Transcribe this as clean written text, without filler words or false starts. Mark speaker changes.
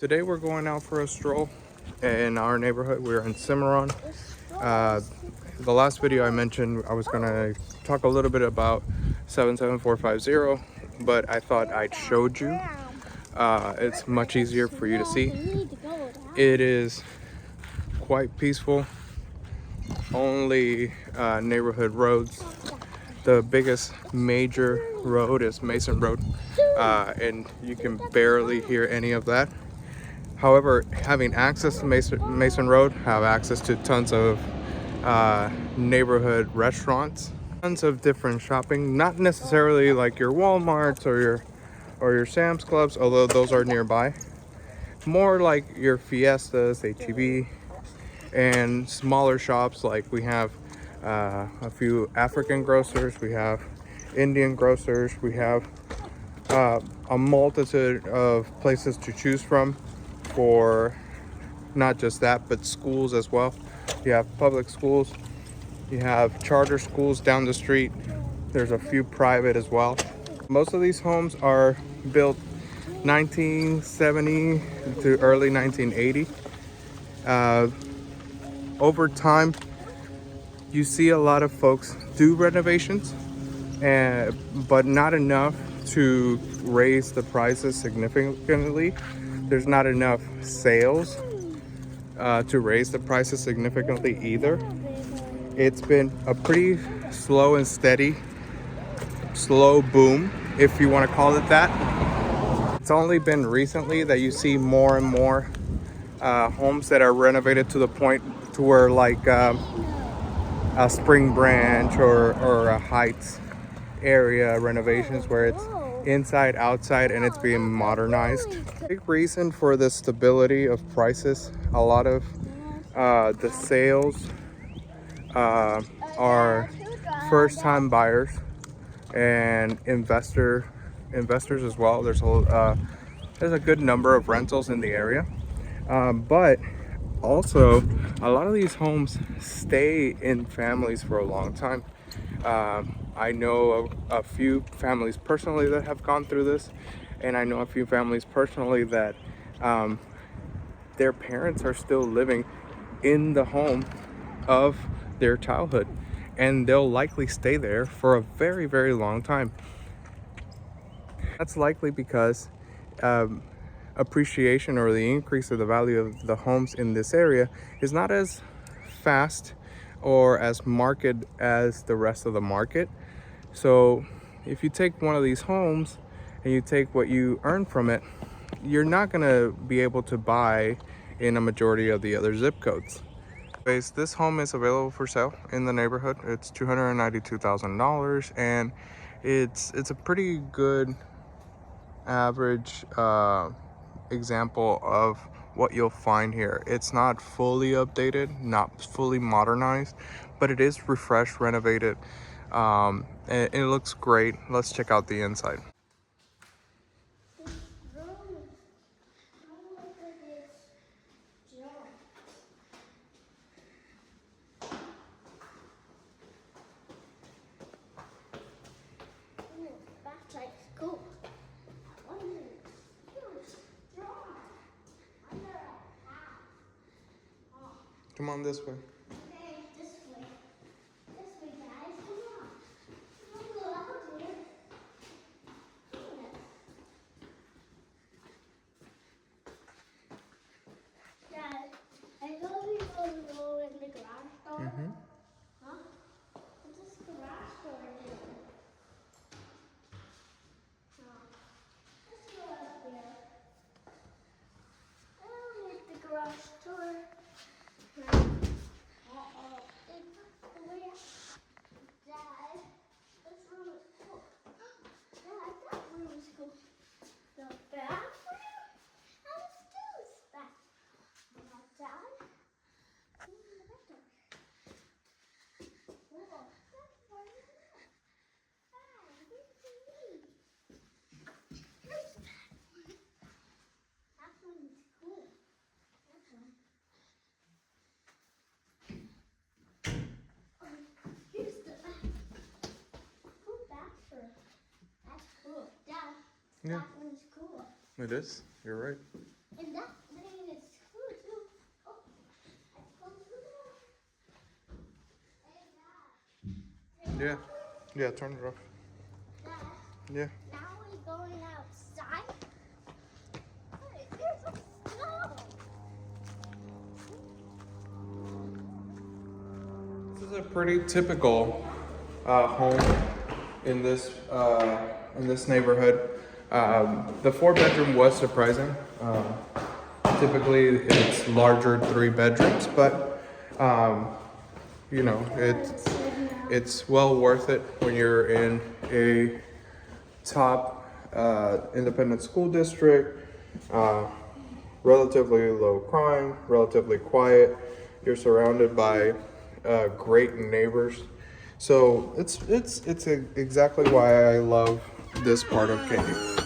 Speaker 1: Today we're going out for a stroll in our neighborhood. We're in Cimarron. The last video I mentioned I was gonna talk a little bit about 77450, but I thought I'd showed you. It's much easier for you to see. It is quite peaceful. Only neighborhood roads. The biggest major road is Mason Road, and you can barely hear any of that. However, having access to Mason Road, have access to tons of neighborhood restaurants, tons of different shopping, not necessarily like your Walmarts or your Sam's Clubs, although those are nearby. More like your Fiestas, HEB, and smaller shops. Like we have a few African grocers, we have Indian grocers, we have a multitude of places to choose from for not just that, but schools as well. You have public schools, you have charter schools down the street, there's a few private as well. Most of these homes are built 1970 to early 1980. Over time, you see a lot of folks do renovations, but not enough to raise the prices significantly. There's not enough sales to raise the prices significantly either. It's been a pretty slow and steady, slow boom, if you want to call it that. It's only been recently that you see more and more homes that are renovated to the point to where like a Spring Branch or a Heights area renovations where it's inside, outside, and it's being modernized. Big reason for the stability of prices. A lot of the sales are first-time buyers and investors as well. There's a good number of rentals in the area, but also a lot of these homes stay in families for a long time. I know a few families personally that have gone through this, and I know a few families personally that their parents are still living in the home of their childhood, and they'll likely stay there for a very, very long time. That's likely because appreciation or the increase of the value of the homes in this area is not as fast or as marked as the rest of the market. So if you take one of these homes and you take what you earn from it, you're not going to be able to buy in a majority of the other zip codes. This home is available for sale in the neighborhood. It's $292,000, and it's a pretty good average example of what you'll find here. It's not fully updated, not fully modernized, but it is refreshed, renovated, and it looks great. Let's check out the inside. Come on this way.
Speaker 2: Okay, this way. This way, guys. Come on. Come on, go out here. Dad, I know we go in the garage door.
Speaker 1: Mm-hmm.
Speaker 2: Huh? What's this garage door doing? Oh. Let's go up there. I don't need the garage door. Uh-oh. Dad, this room is cool. Dad, that room is cool. The bathroom? How is that? Dad? Whoa, that's why you're not. Dad, where's the meat? Here's that one. That one is cool. That one. Here's the bathroom. Cool bathroom. That's cool. Dad,
Speaker 1: Yeah.
Speaker 2: that one's cool.
Speaker 1: It is. You're right.
Speaker 2: And that
Speaker 1: Yeah. Yeah, turn it off.
Speaker 2: Dad,
Speaker 1: Yeah.
Speaker 2: now we're going outside. Hey, there's a snow.
Speaker 1: This is a pretty typical home in this neighborhood. The 4-bedroom was surprising. Typically, it's larger 3 bedrooms, but you know, it's well worth it when you're in a top independent school district. Relatively low crime, relatively quiet. You're surrounded by great neighbors. So it's exactly why I love this part of Katy.